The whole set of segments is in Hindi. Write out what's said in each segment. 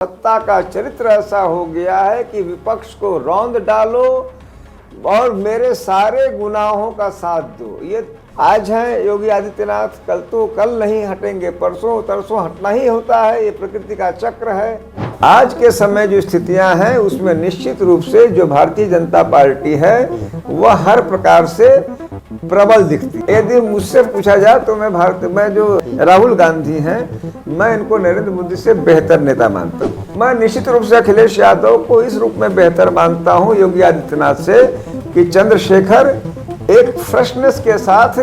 सत्ता का चरित्र ऐसा हो गया है कि विपक्ष को रौंद डालो और मेरे सारे गुनाहों का साथ दो। ये आज है योगी आदित्यनाथ, कल तो कल नहीं हटेंगे, परसों तरसों हटना ही होता है, ये प्रकृति का चक्र है। आज के समय जो स्थितियां हैं उसमें निश्चित रूप से जो भारतीय जनता पार्टी है वह हर प्रकार से प्रबल दिखती है। यदि मुझसे पूछा जाए तो मैं जो राहुल गांधी हैं, मैं इनको नरेंद्र मोदी से बेहतर नेता मानता हूँ। मैं निश्चित रूप से अखिलेश यादव को इस रूप में बेहतर मानता हूँ योगी आदित्यनाथ से कि चंद्रशेखर एक फ्रेशनेस के साथ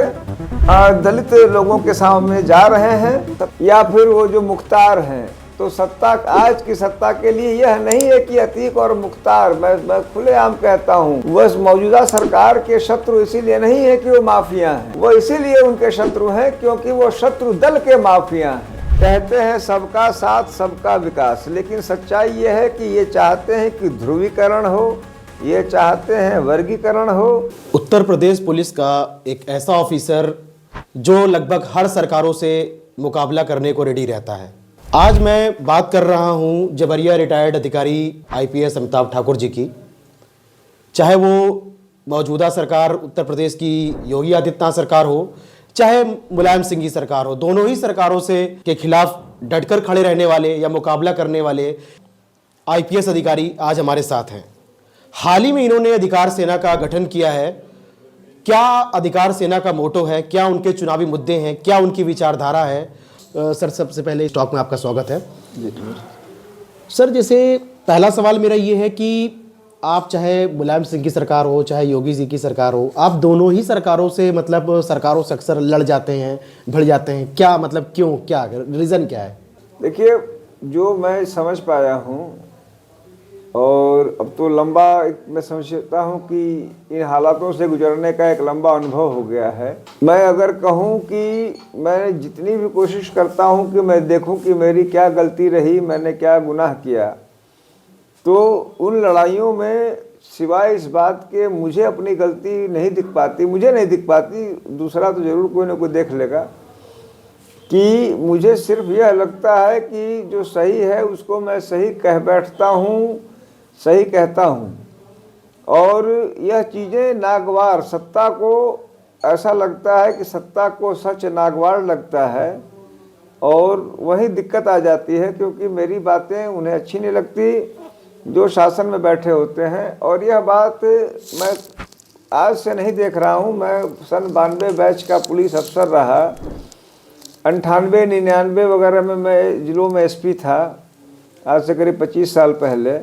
दलित लोगों के सामने जा रहे हैं, या फिर वो जो मुख्तार हैं। तो सत्ता, आज की सत्ता के लिए यह नहीं है कि अतीक और मुख्तार, मैं खुलेआम कहता हूँ, वह मौजूदा सरकार के शत्रु इसीलिए नहीं है कि वो माफिया हैं, वो इसीलिए उनके शत्रु हैं क्योंकि वो शत्रु दल के माफिया हैं। कहते हैं सबका साथ सबका विकास, लेकिन सच्चाई ये है कि ये चाहते हैं कि ध्रुवीकरण हो, ये चाहते हैं वर्गीकरण हो। उत्तर प्रदेश पुलिस का एक ऐसा ऑफिसर जो लगभग हर सरकारों से मुकाबला करने को रेडी रहता है। आज मैं बात कर रहा हूं जबरिया रिटायर्ड अधिकारी आईपीएस अमिताभ ठाकुर जी की। चाहे वो मौजूदा सरकार उत्तर प्रदेश की योगी आदित्यनाथ सरकार हो, चाहे मुलायम सिंह की सरकार हो, दोनों ही सरकारों से के खिलाफ डटकर खड़े रहने वाले या मुकाबला करने वाले आईपीएस अधिकारी आज हमारे साथ हैं। हाल ही में इन्होंने अधिकार सेना का गठन किया है। क्या अधिकार सेना का मोटो है, क्या उनके चुनावी मुद्दे हैं, क्या उनकी विचारधारा है? सर, सबसे पहले इस टॉक में आपका स्वागत है। सर, जैसे पहला सवाल मेरा ये है कि आप चाहे मुलायम सिंह की सरकार हो, चाहे योगी जी की सरकार हो, आप दोनों ही सरकारों से सरकारों से अक्सर लड़ जाते हैं, भिड़ जाते हैं। क्या क्यों, क्या रीज़न क्या है? देखिए, जो मैं समझ पाया हूँ, और अब तो लंबा मैं समझता हूँ कि इन हालातों से गुजरने का एक लंबा अनुभव हो गया है। मैं अगर कहूँ कि मैं जितनी भी कोशिश करता हूँ कि मैं देखूँ कि मेरी क्या गलती रही, मैंने क्या गुनाह किया, तो उन लड़ाइयों में सिवाय इस बात के मुझे अपनी गलती नहीं दिख पाती, मुझे नहीं दिख पाती, दूसरा तो ज़रूर कोई ना कोई देख लेगा, कि मुझे सिर्फ यह लगता है कि जो सही है उसको मैं सही कह बैठता हूँ, सही कहता हूँ। और यह चीज़ें नागवार, सत्ता को ऐसा लगता है कि सत्ता को सच नागवार लगता है, और वही दिक्कत आ जाती है क्योंकि मेरी बातें उन्हें अच्छी नहीं लगती जो शासन में बैठे होते हैं। और यह बात मैं आज से नहीं देख रहा हूँ, मैं सन 92 बैच का पुलिस अफसर रहा, 98, 99 वगैरह में मैं जिलों में एसपी था, आज से करीब 25 साल पहले।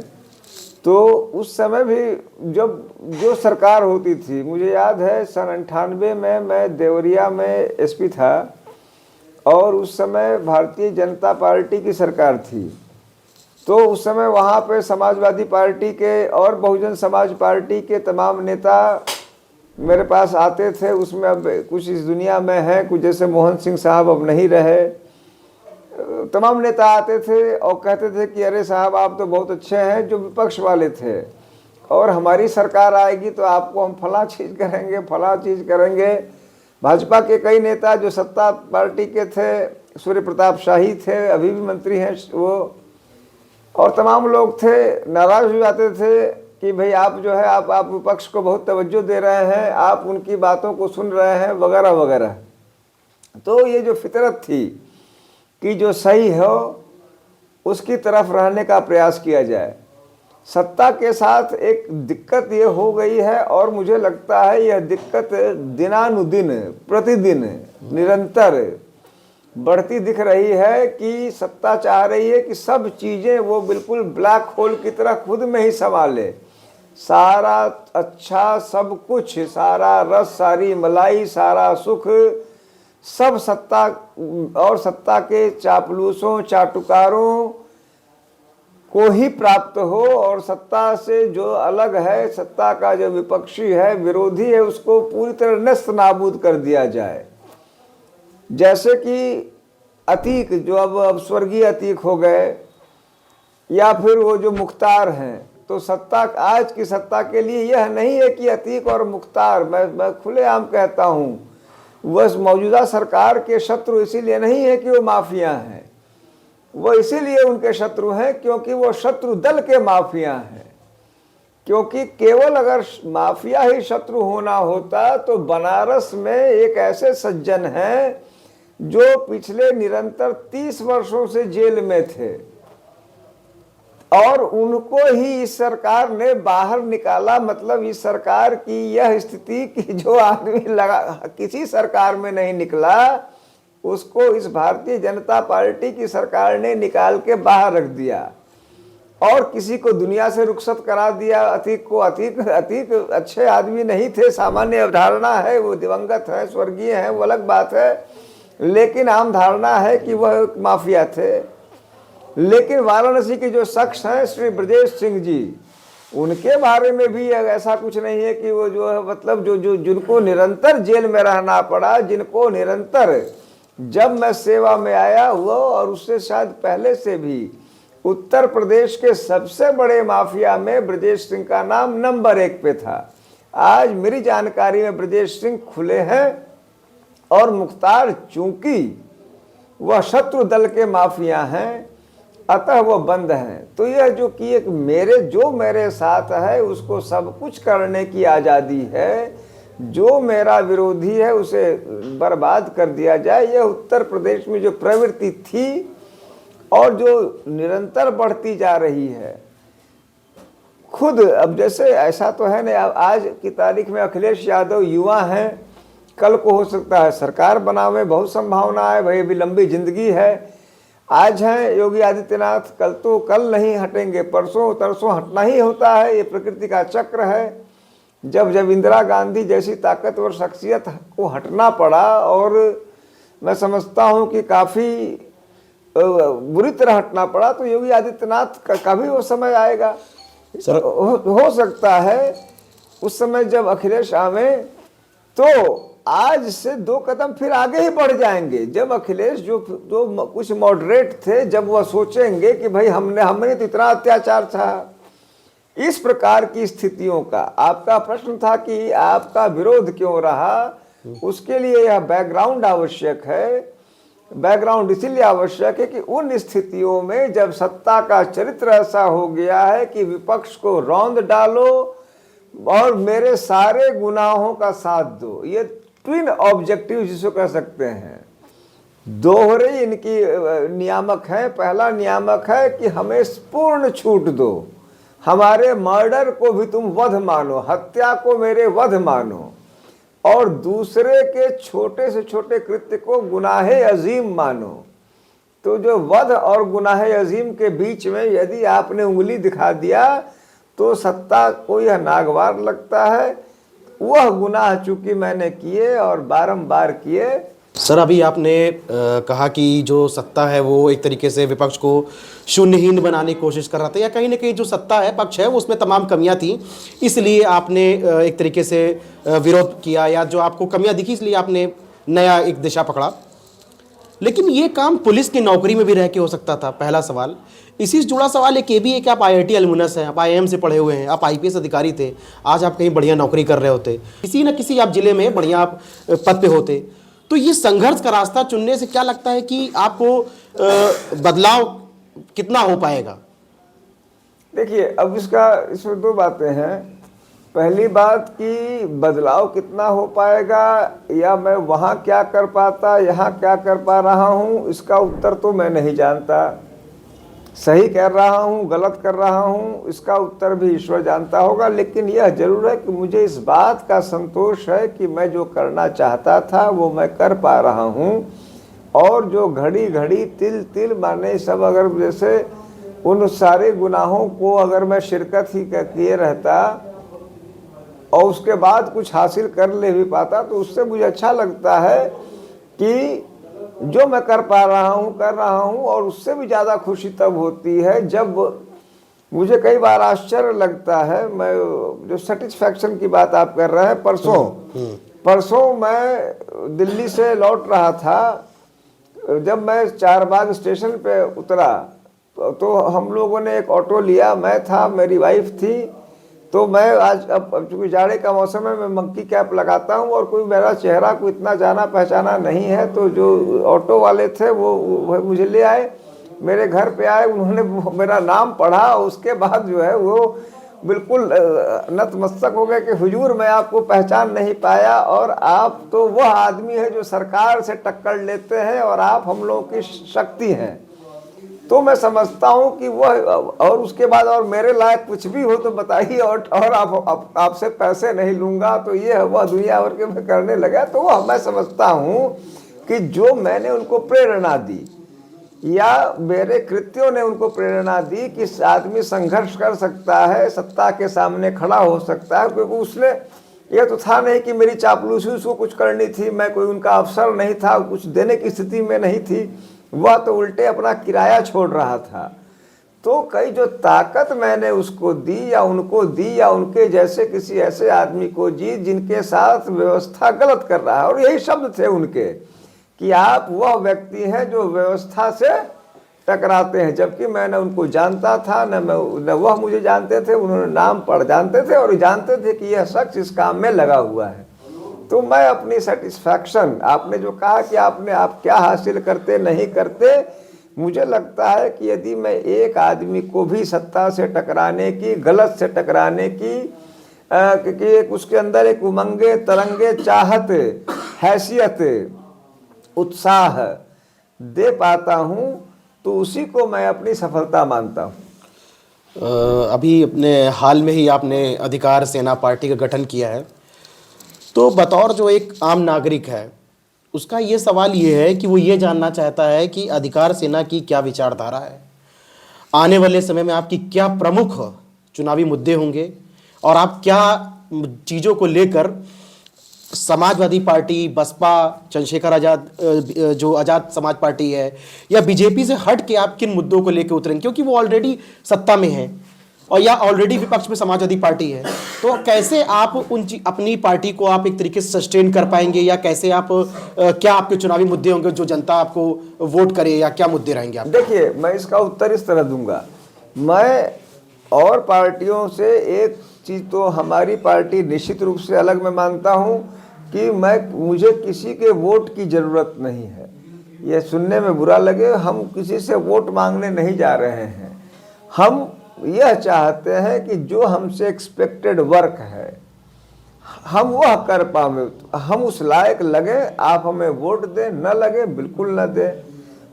तो उस समय भी जब जो सरकार होती थी, मुझे याद है सन 98 में मैं देवरिया में एसपी था, और उस समय भारतीय जनता पार्टी की सरकार थी। तो उस समय वहाँ पे समाजवादी पार्टी के और बहुजन समाज पार्टी के तमाम नेता मेरे पास आते थे। उसमें अब कुछ इस दुनिया में हैं, कुछ जैसे मोहन सिंह साहब अब नहीं रहे, तमाम नेता आते थे और कहते थे कि अरे साहब आप तो बहुत अच्छे हैं, जो विपक्ष वाले थे, और हमारी सरकार आएगी तो आपको हम फलां चीज़ करेंगे, फलां चीज़ करेंगे। भाजपा के कई नेता जो सत्ता पार्टी के थे, सूर्य प्रताप शाही थे, अभी भी मंत्री हैं वो, और तमाम लोग थे, नाराज हो जाते थे कि भाई आप जो है आप विपक्ष को बहुत तवज्जो दे रहे हैं, आप उनकी बातों को सुन रहे हैं, वगैरह वगैरह। तो ये जो फितरत थी कि जो सही हो उसकी तरफ रहने का प्रयास किया जाए। सत्ता के साथ एक दिक्कत ये हो गई है, और मुझे लगता है यह दिक्कत दिनानुदिन, प्रतिदिन, निरंतर बढ़ती दिख रही है कि सत्ता चाह रही है कि सब चीज़ें वो बिल्कुल ब्लैक होल की तरह खुद में ही संभाले। सारा अच्छा, सब कुछ, सारा रस, सारी मलाई, सारा सुख, सब सत्ता और सत्ता के चापलूसों, चाटुकारों को ही प्राप्त हो, और सत्ता से जो अलग है, सत्ता का जो विपक्षी है, विरोधी है, उसको पूरी तरह नस्त नाबूद कर दिया जाए। जैसे कि अतीक, जो अब स्वर्गीय अतीक हो गए, या फिर वो जो मुख्तार हैं, तो सत्ता, आज की सत्ता के लिए यह नहीं है कि अतीक और मुख्तार, मैं खुलेआम कहता हूँ, वह मौजूदा सरकार के शत्रु इसीलिए नहीं है कि वो माफिया हैं, वो इसीलिए उनके शत्रु हैं क्योंकि वो शत्रु दल के माफिया हैं। क्योंकि केवल अगर माफिया ही शत्रु होना होता तो बनारस में एक ऐसे सज्जन हैं जो पिछले निरंतर 30 वर्षों से जेल में थे और उनको ही इस सरकार ने बाहर निकाला। मतलब इस सरकार की यह स्थिति कि जो आदमी लगा किसी सरकार में नहीं निकला उसको इस भारतीय जनता पार्टी की सरकार ने निकाल के बाहर रख दिया और किसी को दुनिया से रुखसत करा दिया। अतीक को अतीक अच्छे आदमी नहीं थे, सामान्य अवधारणा है, वो दिवंगत है, स्वर्गीय है, वो अलग बात है, लेकिन आम धारणा है कि वह माफिया थे। लेकिन वाराणसी के जो शख्स हैं श्री ब्रजेश सिंह जी, उनके बारे में भी ऐसा कुछ नहीं है कि वो जो है मतलब जो जिनको निरंतर जेल में रहना पड़ा, जिनको निरंतर, जब मैं सेवा में आया हुआ और उससे शायद पहले से भी उत्तर प्रदेश के सबसे बड़े माफिया में ब्रजेश सिंह का नाम नंबर 1 पे था। आज मेरी जानकारी में ब्रजेश सिंह खुले हैं और मुख्तार चूंकि वह शत्रु दल के माफिया हैं अतः वो बंद हैं। तो यह जो कि एक मेरे साथ है उसको सब कुछ करने की आज़ादी है, जो मेरा विरोधी है उसे बर्बाद कर दिया जाए। यह उत्तर प्रदेश में जो प्रवृत्ति थी और जो निरंतर बढ़ती जा रही है। खुद अब जैसे ऐसा तो है ना, आज की तारीख में अखिलेश यादव युवा हैं, कल को हो सकता है सरकार बनावे, बहुत संभावना है भाई, अभी लंबी जिंदगी है। आज हैं योगी आदित्यनाथ, कल नहीं हटेंगे, परसों तरसों हटना ही होता है, ये प्रकृति का चक्र है। जब इंदिरा गांधी जैसी ताकतवर शख्सियत को हटना पड़ा और मैं समझता हूँ कि काफ़ी बुरी तरह हटना पड़ा, तो योगी आदित्यनाथ का भी वो समय आएगा। सर हो सकता है उस समय जब अखिलेश आवे तो आज से 2 कदम फिर आगे ही बढ़ जाएंगे। जब अखिलेश जो कुछ मॉडरेट थे, जब वह सोचेंगे कि भाई हमने तो इतना अत्याचार था। इस प्रकार की स्थितियों का आपका प्रश्न था कि आपका विरोध क्यों रहा, उसके लिए यह बैकग्राउंड आवश्यक है। बैकग्राउंड इसीलिए आवश्यक है कि उन स्थितियों में जब सत्ता का चरित्र ऐसा हो गया है कि विपक्ष को रौंद डालो और मेरे सारे गुनाहों का साथ दो, ये ट्विन ऑब्जेक्टिव जिसको कह सकते हैं, दोहरे इनकी नियामक है। पहला नियामक है कि हमें पूर्ण छूट दो, हमारे मर्डर को भी तुम वध मानो, हत्या को मेरे वध मानो, और दूसरे के छोटे से छोटे कृत्य को गुनाहे अजीम मानो। तो जो वध और गुनाहे अजीम के बीच में यदि आपने उंगली दिखा दिया तो सत्ता को यह नागवार लगता है। वह गुनाह चूंकि मैंने किए और बारंबार किए। सर अभी आपने कहा कि जो सत्ता है वो एक तरीके से विपक्ष को शून्यहीन बनाने की कोशिश कर रहा था, या कहीं ना कहीं जो सत्ता है पक्ष है वो उसमें तमाम कमियां थी, इसलिए आपने एक तरीके से विरोध किया, या जो आपको कमियां दिखी इसलिए आपने नया एक दिशा पकड़ा। लेकिन ये काम पुलिस की नौकरी में भी रह के हो सकता था, पहला सवाल। इसी से जुड़ा सवाल एक ये भी है कि आप IIT अलुमनस हैं, आप IIM से पढ़े हुए हैं, आप IPS अधिकारी थे, आज आप कहीं बढ़िया नौकरी कर रहे होते, किसी न किसी आप जिले में बढ़िया आप पद पे होते। तो ये संघर्ष का रास्ता चुनने से क्या लगता है कि आपको बदलाव कितना हो पाएगा? देखिए, अब इसमें 2 बातें हैं। पहली बात कि बदलाव कितना हो पाएगा, या मैं वहाँ क्या कर पाता, यहाँ क्या कर पा रहा हूँ, इसका उत्तर तो मैं नहीं जानता। सही कर रहा हूँ, गलत कर रहा हूँ, इसका उत्तर भी ईश्वर जानता होगा। लेकिन यह जरूर है कि मुझे इस बात का संतोष है कि मैं जो करना चाहता था वो मैं कर पा रहा हूँ। और जो घड़ी घड़ी तिल तिल माने सब, अगर जैसे उन सारे गुनाहों को अगर मैं शिरकत ही किए रहता और उसके बाद कुछ हासिल कर ले भी पाता, तो उससे मुझे अच्छा लगता है कि जो मैं कर रहा हूँ। और उससे भी ज़्यादा खुशी तब होती है जब मुझे कई बार आश्चर्य लगता है। मैं जो सेटिस्फैक्शन की बात आप कर रहे हैं, परसों मैं दिल्ली से लौट रहा था। जब मैं चारबाग स्टेशन पे उतरा तो हम लोगों ने एक ऑटो लिया, मैं था, मेरी वाइफ थी। तो मैं आज अब चूँकि जाड़े का मौसम है, मैं मंकी कैप लगाता हूँ और कोई मेरा चेहरा को इतना जाना पहचाना नहीं है। तो जो ऑटो वाले थे वो मुझे ले आए मेरे घर पे आए, उन्होंने मेरा नाम पढ़ा, उसके बाद जो है वो बिल्कुल नतमस्तक हो गए कि हुजूर मैं आपको पहचान नहीं पाया, और आप तो वह आदमी है जो सरकार से टक्कर लेते हैं और आप हम लोगों की शक्ति हैं। तो मैं समझता हूँ कि वह, और उसके बाद और मेरे लायक कुछ भी हो तो बताइए, और आपसे पैसे नहीं लूँगा, तो ये वह दुनिया भर के मैं करने लगा। तो वह मैं समझता हूँ कि जो मैंने उनको प्रेरणा दी या मेरे कृत्यों ने उनको प्रेरणा दी कि इस आदमी संघर्ष कर सकता है, सत्ता के सामने खड़ा हो सकता है, क्योंकि उसने ये तो था नहीं कि मेरी चापलूसी उसको कुछ करनी थी, मैं कोई उनका अफसर नहीं था, कुछ देने की स्थिति में नहीं थी, वह तो उल्टे अपना किराया छोड़ रहा था। तो कई जो ताकत मैंने उसको दी या उनको दी या उनके जैसे किसी ऐसे आदमी को दी जिनके साथ व्यवस्था गलत कर रहा है, और यही शब्द थे उनके कि आप वह व्यक्ति हैं जो व्यवस्था से टकराते हैं। जबकि मैंने उनको जानता था, न वह मुझे जानते थे, उन्होंने नाम पढ़ जानते थे और जानते थे कि यह शख्स इस काम में लगा हुआ है। तो मैं अपनी सेटिस्फैक्शन, आपने जो कहा कि आप क्या हासिल करते नहीं करते, मुझे लगता है कि यदि मैं एक आदमी को भी सत्ता से टकराने की, गलत से टकराने की, क्योंकि उसके अंदर एक उमंगे तरंगे चाहत, हैसियत, उत्साह दे पाता हूँ, तो उसी को मैं अपनी सफलता मानता हूँ। अभी अपने हाल में ही आपने अधिकार सेना पार्टी का गठन किया है, तो बतौर जो एक आम नागरिक है, उसका ये सवाल ये है कि वो ये जानना चाहता है कि अधिकार सेना की क्या विचारधारा है, आने वाले समय में आपकी क्या प्रमुख चुनावी मुद्दे होंगे, और आप क्या चीज़ों को लेकर समाजवादी पार्टी, बसपा, चंद्रशेखर आज़ाद, जो आज़ाद समाज पार्टी है, या बीजेपी से हट के आप किन मुद्दों को लेकर उतरेंगे, क्योंकि वो ऑलरेडी सत्ता में है और या ऑलरेडी विपक्ष में समाजवादी पार्टी है। तो कैसे आप अपनी पार्टी को आप एक तरीके से सस्टेन कर पाएंगे, या कैसे आप क्या आपके चुनावी मुद्दे होंगे जो जनता आपको वोट करे, या क्या मुद्दे रहेंगे आप? देखिए, मैं इसका उत्तर इस तरह दूंगा। मैं और पार्टियों से एक चीज़ तो हमारी पार्टी निश्चित रूप से अलग मैं मानता हूँ कि मुझे किसी के वोट की ज़रूरत नहीं है। यह सुनने में बुरा लगे, हम किसी से वोट मांगने नहीं जा रहे हैं। हम यह चाहते हैं कि जो हमसे एक्सपेक्टेड वर्क है हम वह कर पाए, हम उस लायक लगे, आप हमें वोट दें, न लगे बिल्कुल न दें।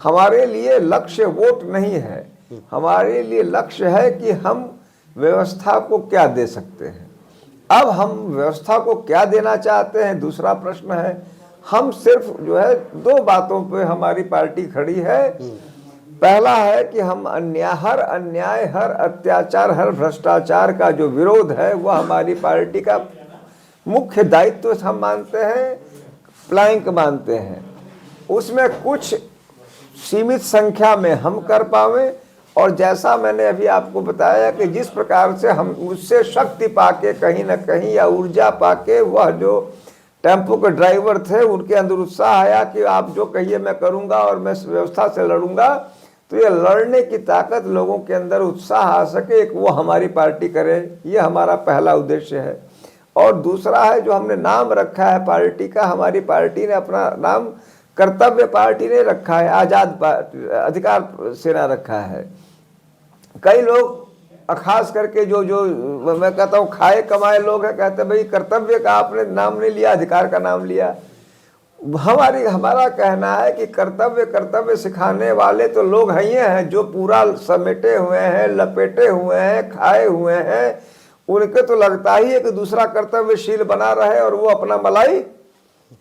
हमारे लिए लक्ष्य वोट नहीं है, हमारे लिए लक्ष्य है कि हम व्यवस्था को क्या दे सकते हैं। अब हम व्यवस्था को क्या देना चाहते हैं, दूसरा प्रश्न है। हम सिर्फ जो है दो बातों पे हमारी पार्टी खड़ी है। पहला है कि हम हर अन्याय, हर अत्याचार, हर भ्रष्टाचार का जो विरोध है वह हमारी पार्टी का मुख्य दायित्व हम मानते हैं, प्लैंक मानते हैं। उसमें कुछ सीमित संख्या में हम कर पावे, और जैसा मैंने अभी आपको बताया कि जिस प्रकार से हम उससे शक्ति पाके कहीं ना कहीं या ऊर्जा पाके, वह जो टेम्पो के ड्राइवर थे उनके अंदर उत्साह आया कि आप जो कहिए मैं करूंगा और मैं व्यवस्था से लड़ूंगा। तो ये लड़ने की ताकत लोगों के अंदर उत्साह आ सके, एक वो हमारी पार्टी करे, ये हमारा पहला उद्देश्य है। और दूसरा है जो हमने नाम रखा है पार्टी का, हमारी पार्टी ने अपना नाम कर्तव्य पार्टी ने रखा है, आज़ाद अधिकार सेना रखा है। कई लोग खास करके जो मैं कहता हूँ खाए कमाए लोग हैं, कहते हैं भाई कर्तव्य का आपने नाम नहीं लिया, अधिकार का नाम लिया। हमारा कहना है कि कर्तव्य सिखाने वाले तो लोग ही हैं जो पूरा समेटे हुए हैं, लपेटे हुए हैं, खाए हुए हैं। उनके तो लगता ही है कि दूसरा कर्तव्यशील बना रहे और वो अपना मलाई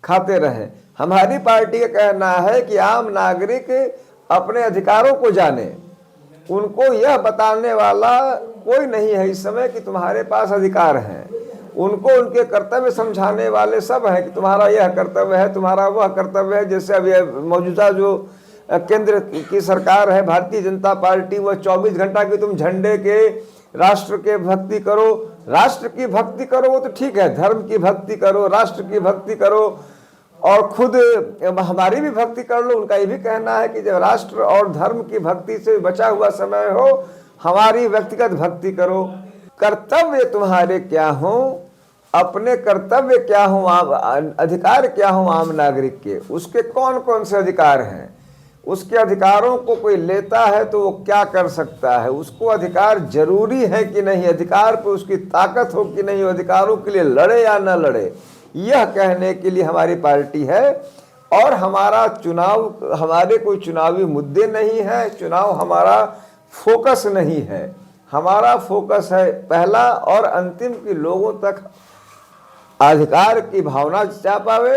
खाते रहे। हमारी पार्टी का कहना है कि आम नागरिक अपने अधिकारों को जाने, उनको यह बताने वाला कोई नहीं है इस समय कि तुम्हारे पास अधिकार हैं। उनको उनके कर्तव्य समझाने वाले सब हैं कि तुम्हारा यह कर्तव्य है, तुम्हारा वह कर्तव्य है। जैसे अभी मौजूदा जो केंद्र की सरकार है भारतीय जनता पार्टी, वह 24 घंटा की तुम झंडे के, राष्ट्र के भक्ति करो, राष्ट्र की भक्ति करो, वो तो ठीक है, धर्म की भक्ति करो, राष्ट्र की भक्ति करो और खुद हमारी भी भक्ति कर लो। उनका ये भी कहना है कि जब राष्ट्र और धर्म की भक्ति से बचा हुआ समय हो, हमारी व्यक्तिगत भक्ति करो। कर्तव्य तुम्हारे क्या हो, अपने कर्तव्य क्या हो, अधिकार क्या हो आम नागरिक के, उसके कौन कौन से अधिकार हैं उसके अधिकारों को कोई लेता है तो वो क्या कर सकता है, उसको अधिकार जरूरी है कि नहीं, अधिकार पे उसकी ताकत हो कि नहीं, अधिकारों के लिए लड़े या न लड़े, यह कहने के लिए हमारी पार्टी है। और हमारा चुनाव, हमारे कोई चुनावी मुद्दे नहीं है, चुनाव हमारा फोकस नहीं है। हमारा फोकस है पहला और अंतिम कि लोगों तक अधिकार की भावना जा पावे,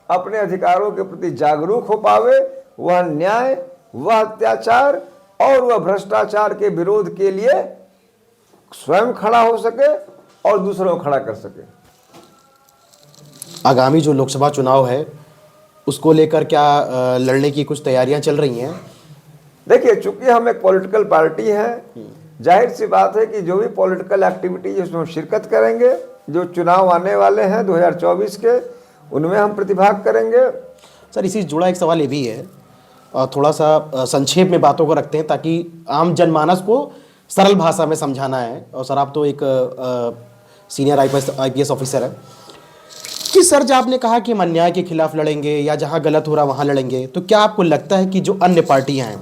अपने अधिकारों के प्रति जागरूक हो पावे, वह न्याय, वह अत्याचार और वह भ्रष्टाचार के विरोध के लिए स्वयं खड़ा हो सके और दूसरों को खड़ा कर सके। आगामी जो लोकसभा चुनाव है उसको लेकर क्या लड़ने की कुछ तैयारियां चल रही हैं? देखिए, चूंकि हम एक पॉलिटिकल पार्टी है, जाहिर सी बात है कि जो भी पॉलिटिकल एक्टिविटीज उसमें शिरकत करेंगे। जो चुनाव आने वाले हैं 2024 के, उनमें हम प्रतिभाग करेंगे। सर, इसी से जुड़ा एक सवाल ये भी है, थोड़ा सा संक्षेप में बातों को रखते हैं ताकि आम जनमानस को सरल भाषा में समझाना है। और सर, आप तो एक सीनियर आईपीएस ऑफिसर है कि सर, जब आपने कहा कि हम अन्याय के खिलाफ लड़ेंगे या जहां गलत हो रहा वहां लड़ेंगे, तो क्या आपको लगता है कि जो अन्य पार्टियां हैं,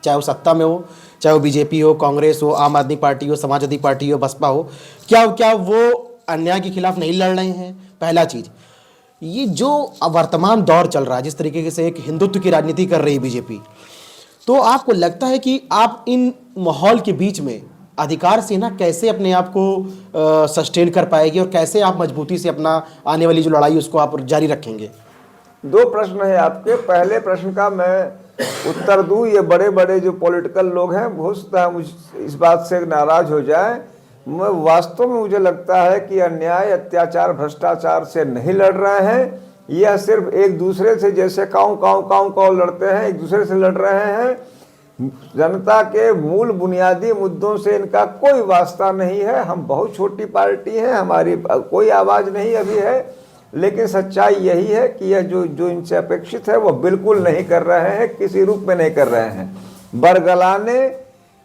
चाहे वो सत्ता में हो, चाहे वो बीजेपी हो, कांग्रेस हो, आम आदमी पार्टी हो, समाजवादी पार्टी हो, बसपा हो, क्या वो अन्याय के खिलाफ नहीं लड़ रहे हैं? पहला चीज, ये जो वर्तमान दौर चल रहा है, जिस तरीके से एक हिंदुत्व की राजनीति कर रही है बीजेपी, तो आपको लगता है कि आप इन माहौल के बीच में अधिकार सेना कैसे अपने आप को सस्टेन कर पाएगी और कैसे आप मजबूती से अपना आने वाली जो लड़ाई उसको आप जारी रखेंगे? दो प्रश्न है आपके। पहले प्रश्न का मैं उत्तर दूं, ये बड़े बड़े जो पॉलिटिकल लोग हैं हो सकता है मुझ इस बात से नाराज हो जाए। मैं वास्तव में मुझे लगता है कि अन्याय, अत्याचार, भ्रष्टाचार से नहीं लड़ रहे हैं। यह सिर्फ एक दूसरे से जैसे काऊ काऊ काऊ काऊ लड़ते हैं, एक दूसरे से लड़ रहे हैं। जनता के मूल बुनियादी मुद्दों से इनका कोई वास्ता नहीं है। हम बहुत छोटी पार्टी हैं, हमारी कोई आवाज़ नहीं अभी है, लेकिन सच्चाई यही है कि यह जो इनसे अपेक्षित है वो बिल्कुल नहीं कर रहे हैं, किसी रूप में नहीं कर रहे हैं। बरगलाने,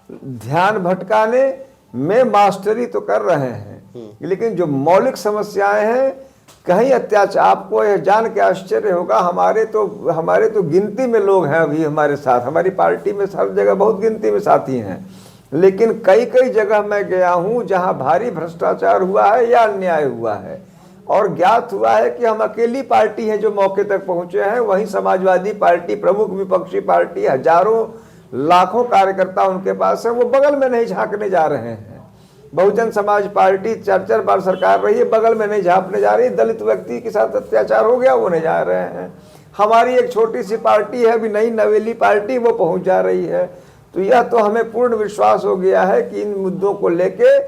ध्यान भटकाने में मास्टरी तो कर रहे हैं, लेकिन जो मौलिक समस्याएं हैं, कहीं अत्याचार, आपको यह जान के आश्चर्य होगा, हमारे तो गिनती में लोग हैं अभी हमारे साथ, हमारी पार्टी में हर जगह बहुत गिनती में साथी हैं, लेकिन कई कई जगह मैं गया हूं जहां भारी भ्रष्टाचार हुआ है या अन्याय हुआ है और ज्ञात हुआ है कि हम अकेली पार्टी है जो मौके तक पहुंचे हैं। वहीं समाजवादी पार्टी, प्रमुख विपक्षी पार्टी, हजारों लाखों कार्यकर्ता उनके पास है, वो बगल में नहीं झांकने जा रहे हैं। बहुजन समाज पार्टी 4-4 बार सरकार रही है, बगल में नहीं झांकने जा रही। दलित व्यक्ति के साथ अत्याचार हो गया, वो नहीं जा रहे हैं। हमारी एक छोटी सी पार्टी है, अभी नई नवेली पार्टी, वो पहुंच जा रही है। तो यह तो हमें पूर्ण विश्वास हो गया है कि इन मुद्दों को लेके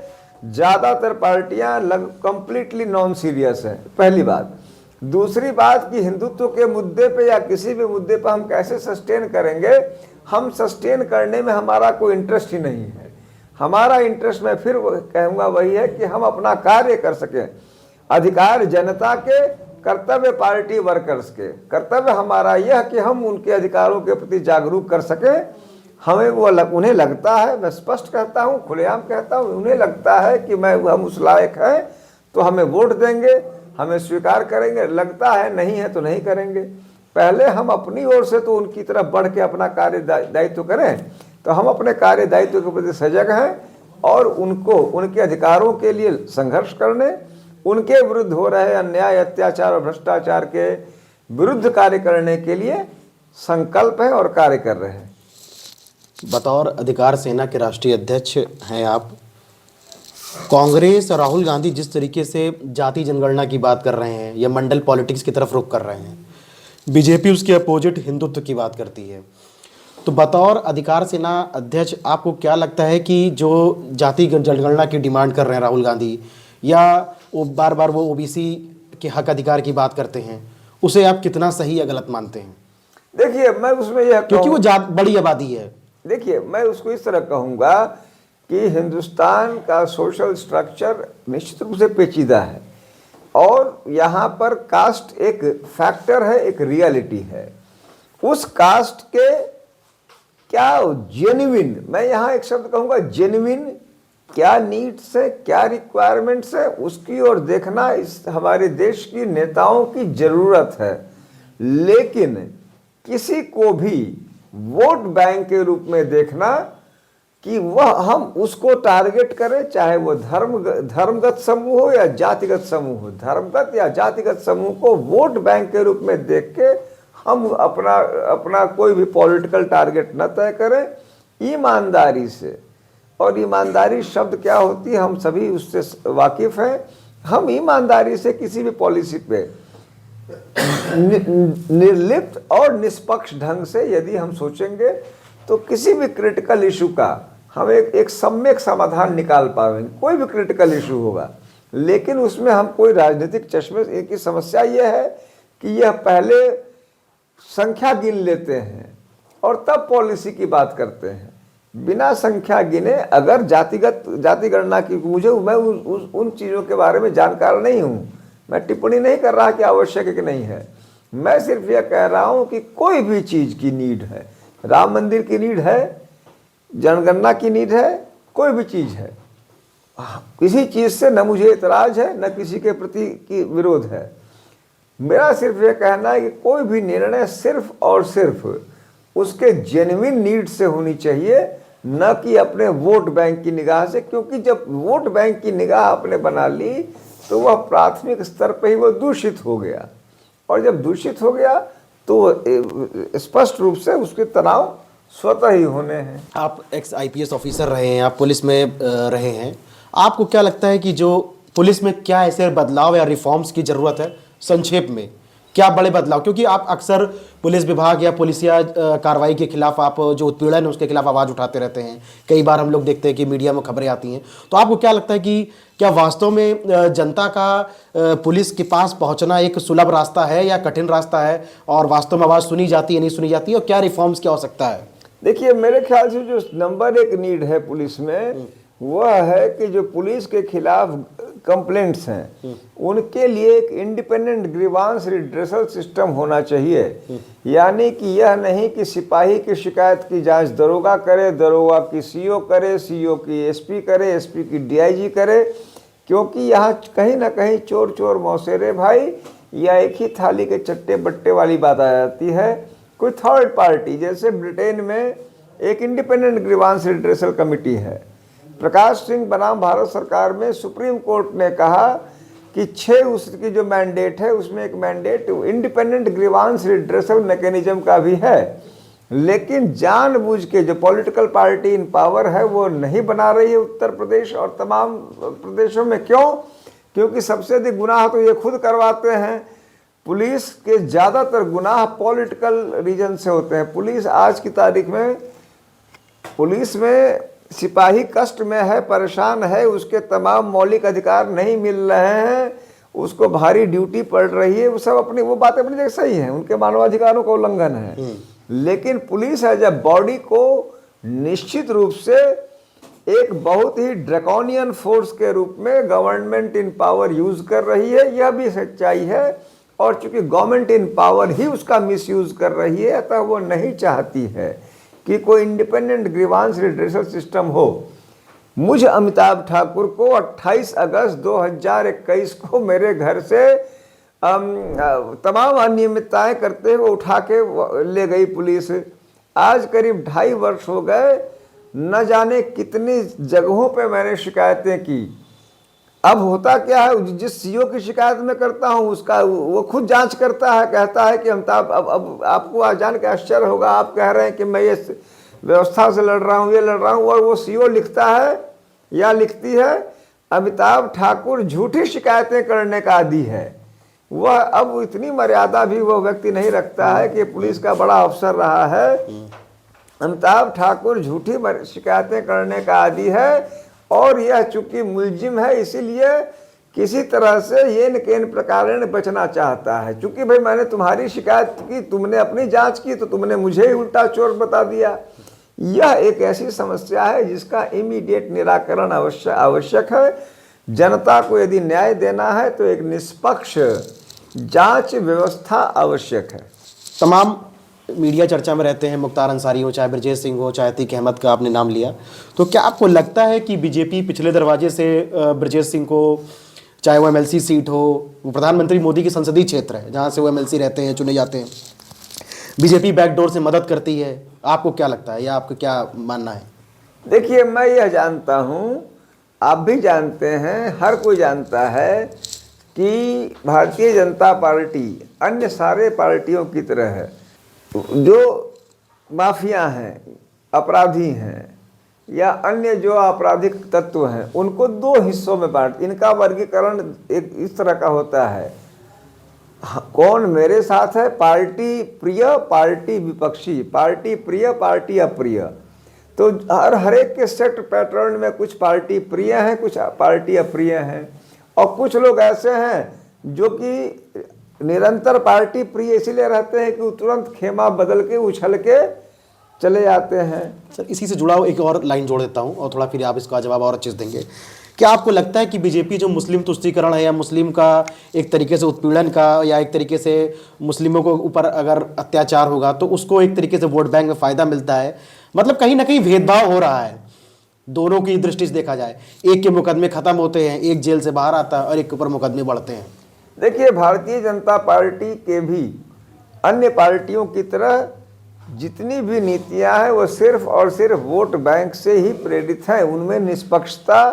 ज़्यादातर पार्टियां कंप्लीटली नॉन सीरियस हैं, पहली बात। दूसरी बात कि हिंदुत्व के मुद्दे पे या किसी भी मुद्दे पर हम कैसे सस्टेन करेंगे, हम सस्टेन करने में हमारा कोई इंटरेस्ट ही नहीं है। हमारा इंटरेस्ट, मैं फिर कहूँगा, वही है कि हम अपना कार्य कर सकें। अधिकार जनता के, कर्तव्य पार्टी वर्कर्स के। कर्तव्य हमारा यह कि हम उनके अधिकारों के प्रति जागरूक कर सकें। हमें उन्हें लगता है, मैं स्पष्ट कहता हूँ, खुलेआम कहता हूँ, उन्हें लगता है कि हम उस लायक हैं तो हमें वोट देंगे, हमें स्वीकार करेंगे। लगता है नहीं है तो नहीं करेंगे। पहले हम अपनी ओर से तो उनकी तरफ बढ़ के अपना कार्य दायित्व करें। तो हम अपने कार्य दायित्व के प्रति सजग हैं और उनको उनके अधिकारों के लिए संघर्ष करने, उनके विरुद्ध हो रहे अन्याय, अत्याचार और भ्रष्टाचार के विरुद्ध कार्य करने के लिए संकल्प है और कार्य कर रहे हैं। बतौर अधिकार सेना के राष्ट्रीय अध्यक्ष हैं आप, कांग्रेस और राहुल गांधी जिस तरीके से जाति जनगणना की बात कर रहे हैं या मंडल पॉलिटिक्स की तरफ रुख कर रहे हैं, बीजेपी उसके अपोजिट हिंदुत्व की बात करती है, तो बतौर अधिकार सेना अध्यक्ष आपको क्या लगता है कि जो जाति जनगणना की डिमांड कर रहे हैं राहुल गांधी, या वो बार बार वो ओबीसी के हक अधिकार की बात करते हैं, उसे आप कितना सही या गलत मानते हैं? देखिए, मैं उसमें यह क्योंकि वो बड़ी आबादी है। देखिए, मैं उसको इस तरह कहूँगा कि हिंदुस्तान का सोशल स्ट्रक्चर निश्चित रूप से पेचीदा है और यहाँ पर कास्ट एक फैक्टर है, एक रियलिटी है। उस कास्ट के क्या जेन्युइन, मैं यहाँ एक शब्द कहूँगा जेन्युइन, क्या नीड्स है, क्या रिक्वायरमेंट्स है, उसकी ओर देखना इस हमारे देश की नेताओं की ज़रूरत है। लेकिन किसी को भी वोट बैंक के रूप में देखना कि वह हम उसको टारगेट करें, चाहे वो धर्मगत समूह हो या जातिगत समूह हो। धर्मगत या जातिगत समूह को वोट बैंक के रूप में देख के हम अपना कोई भी पॉलिटिकल टारगेट न तय करें, ईमानदारी से। और ईमानदारी शब्द क्या होती है हम सभी उससे वाकिफ हैं। हम ईमानदारी से किसी भी पॉलिसी पे निर्लिप्त और निष्पक्ष ढंग से यदि हम सोचेंगे तो किसी भी क्रिटिकल इशू का हम एक सम्यक समाधान निकाल पाएंगे। कोई भी क्रिटिकल इशू होगा, लेकिन उसमें हम कोई राजनीतिक चश्मे की समस्या यह है कि यह पहले संख्या गिन लेते हैं और तब पॉलिसी की बात करते हैं, बिना संख्या गिने। अगर जाति गणना की मैं उन चीज़ों के बारे में जानकार नहीं हूँ, मैं टिप्पणी नहीं कर रहा कि आवश्यक है कि नहीं है। मैं सिर्फ यह कह रहा हूँ कि कोई भी चीज़ की नीड है, राम मंदिर की नीड है, जनगणना की नीड है, कोई भी चीज़ है, किसी चीज़ से न मुझे इतराज़ है न किसी के प्रति की विरोध है। मेरा सिर्फ यह कहना है कि कोई भी निर्णय सिर्फ और सिर्फ उसके जेन्युइन नीड से होनी चाहिए, न कि अपने वोट बैंक की निगाह से। क्योंकि जब वोट बैंक की निगाह आपने बना ली तो वह प्राथमिक स्तर पर ही वो दूषित हो गया, और जब दूषित हो गया तो स्पष्ट रूप से उसके तनाव स्वतः ही होने हैं। आप एक्स IPS ऑफिसर रहे हैं, आप पुलिस में रहे हैं, आपको क्या लगता है कि जो पुलिस में क्या ऐसे बदलाव या रिफॉर्म्स की ज़रूरत है? संक्षेप में क्या बड़े बदलाव, क्योंकि आप अक्सर पुलिस विभाग या पुलिसिया कार्रवाई के खिलाफ, आप जो उत्पीड़न है उसके खिलाफ आवाज़ उठाते रहते हैं। कई बार हम लोग देखते हैं कि मीडिया में खबरें आती हैं, तो आपको क्या लगता है कि क्या वास्तव में जनता का पुलिस के पास पहुंचना एक सुलभ रास्ता है या कठिन रास्ता है, और वास्तव में आवाज़ सुनी जाती है नहीं सुनी जाती है, और क्या रिफॉर्म्स क्या हो सकता है? देखिए, मेरे ख्याल से जो नंबर 1 नीड है पुलिस में वह है कि जो पुलिस के खिलाफ कंप्लेंट्स हैं उनके लिए एक इंडिपेंडेंट ग्रीवांस रिड्रेसल सिस्टम होना चाहिए। यानी कि यह नहीं कि सिपाही की शिकायत की जांच दरोगा करे, दरोगा की CO करे, CO की SP करे, SP की DIG करे। क्योंकि यहाँ कहीं ना कहीं चोर चोर मौसेरे भाई या एक ही थाली के चट्टे बट्टे वाली बात आ जाती है। कोई थर्ड पार्टी, जैसे ब्रिटेन में एक इंडिपेंडेंट ग्रीवांस रिड्रेसल कमेटी है, प्रकाश सिंह बनाम भारत सरकार में सुप्रीम कोर्ट ने कहा कि 6 उसकी जो मैंडेट है उसमें एक mandate independent grievance redressal mechanism का भी है। लेकिन जानबूझ के जो पॉलिटिकल पार्टी इन पावर है वो नहीं बना रही है उत्तर प्रदेश और तमाम प्रदेशों में। क्यों? क्योंकि सबसे अधिक गुनाह तो ये खुद करवाते हैं। पुलिस के ज़्यादातर गुनाह पॉलिटिकल रीजन से होते हैं। पुलिस आज की तारीख में, पुलिस में सिपाही कष्ट में है, परेशान है, उसके तमाम मौलिक अधिकार नहीं मिल रहे हैं, उसको भारी ड्यूटी पड़ रही है, वो सब अपनी वो बातें अपनी जगह सही हैं, उनके मानवाधिकारों का उल्लंघन है। लेकिन पुलिस एज ए बॉडी को निश्चित रूप से एक बहुत ही ड्रैकोनियन फोर्स के रूप में गवर्नमेंट इन पावर यूज कर रही है, यह भी सच्चाई है। और चूंकि गवर्नमेंट इन पावर ही उसका मिसयूज कर रही है, अतः वो नहीं चाहती है कि कोई इंडिपेंडेंट ग्रीवांस रिड्रेसल सिस्टम हो। मुझे अमिताभ ठाकुर को 28 अगस्त 2021 को मेरे घर से तमाम अनियमितताएं करते हुए उठा के ले गई पुलिस। आज करीब 2.5 वर्ष हो गए, न जाने कितनी जगहों पे मैंने शिकायतें की। अब होता क्या है, जिस CO की शिकायत मैं करता हूं उसका वो खुद जांच करता है, कहता है कि अमिताभ, अब आपको आज जान के आश्चर्य होगा, आप कह रहे हैं कि मैं ये व्यवस्था से लड़ रहा हूं, ये लड़ रहा हूं, और वो CO लिखता है या लिखती है अमिताभ ठाकुर झूठी शिकायतें करने का आदी है। वह अब इतनी मर्यादा भी वह व्यक्ति नहीं रखता है कि पुलिस का बड़ा अफसर रहा है। अमिताभ ठाकुर झूठी शिकायतें करने का आदी है, और यह चूंकि मुलजिम है इसीलिए किसी तरह से ये न केन प्रकार बचना चाहता है। चूंकि भाई मैंने तुम्हारी शिकायत की, तुमने अपनी जांच की, तो तुमने मुझे ही उल्टा चोर बता दिया। यह एक ऐसी समस्या है जिसका इमीडिएट निराकरण आवश्यक है। जनता को यदि न्याय देना है तो एक निष्पक्ष जांच व्यवस्था आवश्यक है। तमाम मीडिया चर्चा में रहते हैं, मुख्तार अंसारी हो, चाहे ब्रजेश सिंह हो, चाहे अतीक अहमद का आपने नाम लिया, तो क्या आपको लगता है कि बीजेपी पिछले दरवाजे से ब्रजेश सिंह को, चाहे वो MLC सीट हो, वो प्रधानमंत्री मोदी की संसदीय क्षेत्र है जहाँ से वो MLC रहते हैं, चुने जाते हैं, बीजेपी बैकडोर से मदद करती है, आपको क्या लगता है या आपको क्या मानना है? देखिए, मैं यह जानता हूँ, आप भी जानते हैं, हर कोई जानता है कि भारतीय जनता पार्टी अन्य सारे पार्टियों की तरह है। जो माफिया हैं, अपराधी हैं या अन्य जो आपराधिक तत्व हैं, उनको दो हिस्सों में बांट, इनका वर्गीकरण एक इस तरह का होता है, कौन मेरे साथ है, पार्टी प्रिय, पार्टी विपक्षी, पार्टी प्रिय, पार्टी अप्रिय। तो हर एक के सेट पैटर्न में कुछ पार्टी प्रिय हैं, कुछ पार्टी अप्रिय हैं, और कुछ लोग ऐसे हैं जो कि निरंतर पार्टी प्रिय इसलिए रहते हैं कि तुरंत खेमा बदल के उछल के चले जाते हैं। सर, इसी से जुड़ा हुआ एक और लाइन जोड़ देता हूँ और थोड़ा फिर आप इसका जवाब और अच्छे से देंगे। क्या आपको लगता है कि बीजेपी जो मुस्लिम तुष्टीकरण है या मुस्लिम का एक तरीके से उत्पीड़न का या एक तरीके से मुस्लिमों को ऊपर अगर अत्याचार होगा तो उसको एक तरीके से वोट बैंक में फ़ायदा मिलता है, मतलब कहीं ना कहीं भेदभाव हो रहा है दोनों की दृष्टि से देखा जाए, एक के मुकदमे खत्म होते हैं, एक जेल से बाहर आता है और एक के ऊपर मुकदमे बढ़ते हैं? देखिए, भारतीय जनता पार्टी के भी अन्य पार्टियों की तरह जितनी भी नीतियां हैं वो सिर्फ और सिर्फ वोट बैंक से ही प्रेरित हैं, उनमें निष्पक्षता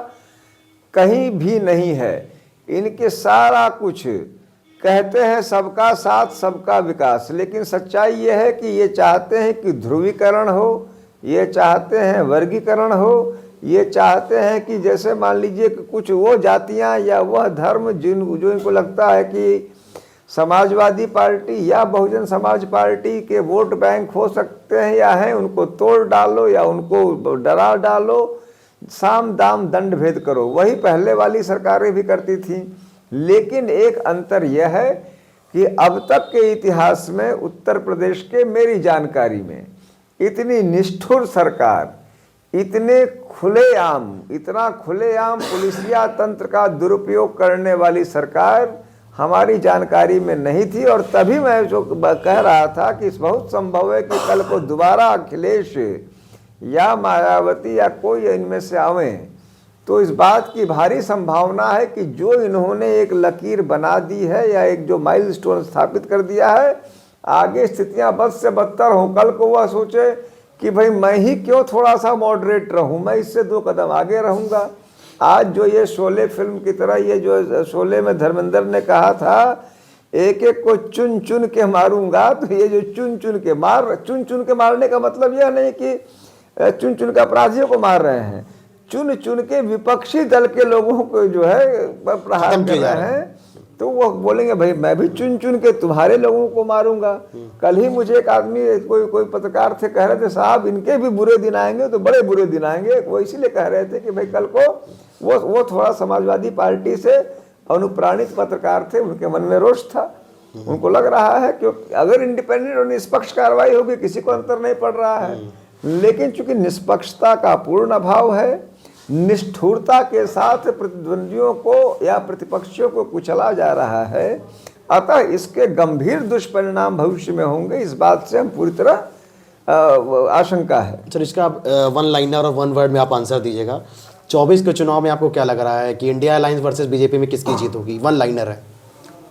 कहीं भी नहीं है। इनके सारा कुछ कहते हैं सबका साथ सबका विकास, लेकिन सच्चाई ये है कि ये चाहते हैं कि ध्रुवीकरण हो, ये चाहते हैं वर्गीकरण हो, ये चाहते हैं कि जैसे मान लीजिए कि कुछ वो जातियां या वह धर्म जो इनको लगता है कि समाजवादी पार्टी या बहुजन समाज पार्टी के वोट बैंक हो सकते हैं या हैं, उनको तोड़ डालो या उनको डरा डालो, साम दाम दंड भेद करो। वही पहले वाली सरकारें भी करती थीं, लेकिन एक अंतर यह है कि अब तक के इतिहास में उत्तर प्रदेश के मेरी जानकारी में इतनी निष्ठुर सरकार, इतना खुलेआम पुलिसिया तंत्र का दुरुपयोग करने वाली सरकार हमारी जानकारी में नहीं थी। और तभी मैं जो कह रहा था कि बहुत संभव है कि कल को दोबारा अखिलेश या मायावती या कोई इनमें से आवे, तो इस बात की भारी संभावना है कि जो इन्होंने एक लकीर बना दी है या एक जो माइलस्टोन स्थापित कर दिया है, आगे स्थितियां बद से बदतर हों। कल को वह सोचे कि भाई मैं ही क्यों थोड़ा सा मॉडरेट रहूं, मैं इससे 2 कदम आगे रहूंगा। आज जो ये शोले फिल्म की तरह, ये जो शोले में धर्मेंद्र ने कहा था एक एक को चुन चुन के मारूंगा, तो ये जो चुन चुन के मारने का मतलब यह नहीं कि चुन चुन के अपराधियों को मार रहे हैं, चुन चुन के विपक्षी दल के लोगों को जो है प्रहार कर रहे हैं। तो वो बोलेंगे भाई मैं भी चुन चुन के तुम्हारे लोगों को मारूंगा। कल ही मुझे एक आदमी कोई पत्रकार थे, कह रहे थे साहब इनके भी बुरे दिन आएंगे तो बड़े बुरे दिन आएंगे। वो इसीलिए कह रहे थे कि भाई कल को वो थोड़ा समाजवादी पार्टी से अनुप्राणित पत्रकार थे, उनके मन में रोष था, उनको लग रहा है कि अगर इंडिपेंडेंट और निष्पक्ष कार्रवाई होगी किसी को अंतर नहीं पड़ रहा है। लेकिन चूंकि निष्पक्षता का पूर्ण अभाव है, निष्ठुरता के साथ प्रतिद्वंदियों को या प्रतिपक्षियों को कुचला जा रहा है, अतः इसके गंभीर दुष्परिणाम भविष्य में होंगे, इस बात से हम पूरी तरह आशंका है। सर, इसका वन लाइनर और वन वर्ड में आप आंसर दीजिएगा। 24 के चुनाव में आपको क्या लग रहा है कि इंडिया अलायंस वर्सेस बीजेपी में किसकी जीत होगी? वन लाइनर है।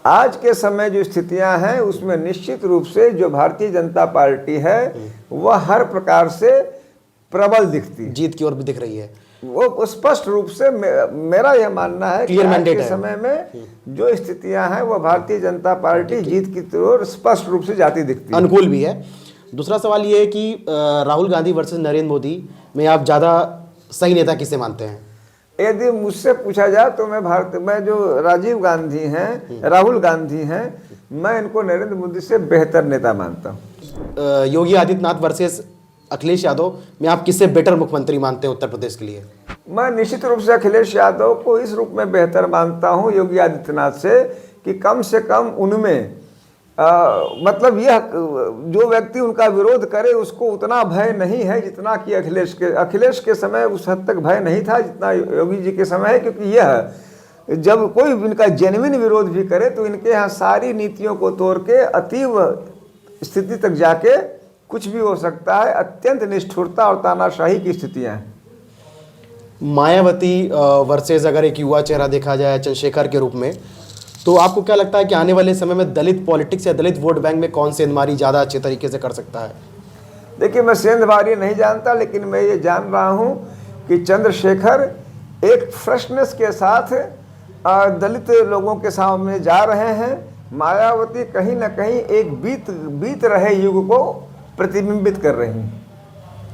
आज के समय जो स्थितियां हैं उसमें निश्चित रूप से जो भारतीय जनता पार्टी है वह हर प्रकार से प्रबल दिखती है, जीत की ओर भी दिख रही है। वो स्पष्ट रूप से मेरा यह मानना है कि आज के समय में जो स्थितियां हैं वह भारतीय जनता पार्टी जीत की ओर स्पष्ट रूप से जाती दिखती है, अनुकूल भी है। दूसरा सवाल ये है कि राहुल गांधी वर्सेस नरेंद्र मोदी में आप ज़्यादा सही नेता किसे मानते हैं? यदि मुझसे पूछा जाए तो मैं जो राजीव गांधी हैं, राहुल गांधी हैं, मैं इनको नरेंद्र मोदी से बेहतर नेता मानता हूँ। योगी आदित्यनाथ वर्सेस अखिलेश यादव में आप किससे बेटर मुख्यमंत्री मानते हैं उत्तर प्रदेश के लिए? मैं निश्चित रूप से अखिलेश यादव को इस रूप में बेहतर मानता हूं योगी आदित्यनाथ से कि कम से कम उनमें मतलब यह जो व्यक्ति उनका विरोध करे उसको उतना भय नहीं है जितना कि अखिलेश के समय उस हद तक भय नहीं था जितना योगी जी के समय है। क्योंकि यह जब कोई इनका जेन्युइन विरोध भी करे तो इनके यहाँ सारी नीतियों को तोड़ के अतीव स्थिति तक जाके कुछ भी हो सकता है। अत्यंत निष्ठुरता और तानाशाही की स्थितियां हैं। मायावती वर्सेस अगर एक युवा चेहरा देखा जाए चंद्रशेखर के रूप में, तो आपको क्या लगता है कि आने वाले समय में दलित पॉलिटिक्स या दलित वोट बैंक में कौन सेंधमारी ज़्यादा अच्छे तरीके से कर सकता है? देखिए, मैं सेंधमारी नहीं जानता, लेकिन मैं ये जान रहा हूँ कि चंद्रशेखर एक फ्रेशनेस के साथ दलित लोगों के सामने जा रहे हैं। मायावती कहीं ना कहीं एक बीत रहे युग को प्रतिबिंबित कर रही हैं।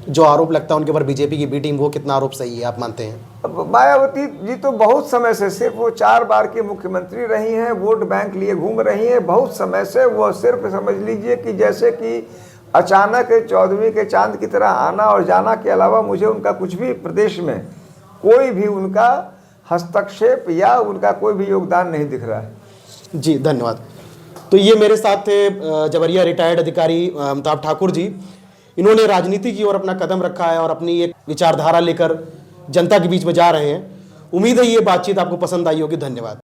जो आरोप लगता है उनके ऊपर बीजेपी की बी टीम, वो कितना आरोप सही है आप मानते हैं? अब मायावती जी तो बहुत समय से, सिर्फ वो 4 बार की मुख्यमंत्री रही हैं, वोट बैंक लिए घूम रही हैं बहुत समय से। वो सिर्फ समझ लीजिए कि जैसे कि अचानक 14वीं के चांद की तरह आना और जाना के अलावा मुझे उनका कुछ भी प्रदेश में कोई भी उनका हस्तक्षेप या उनका कोई भी योगदान नहीं दिख रहा है। जी धन्यवाद। तो ये मेरे साथ थे जबरिया रिटायर्ड अधिकारी अमिताभ ठाकुर जी। इन्होंने राजनीति की ओर अपना कदम रखा है और अपनी एक विचारधारा लेकर जनता के बीच में जा रहे हैं। उम्मीद है ये बातचीत आपको पसंद आई होगी। धन्यवाद।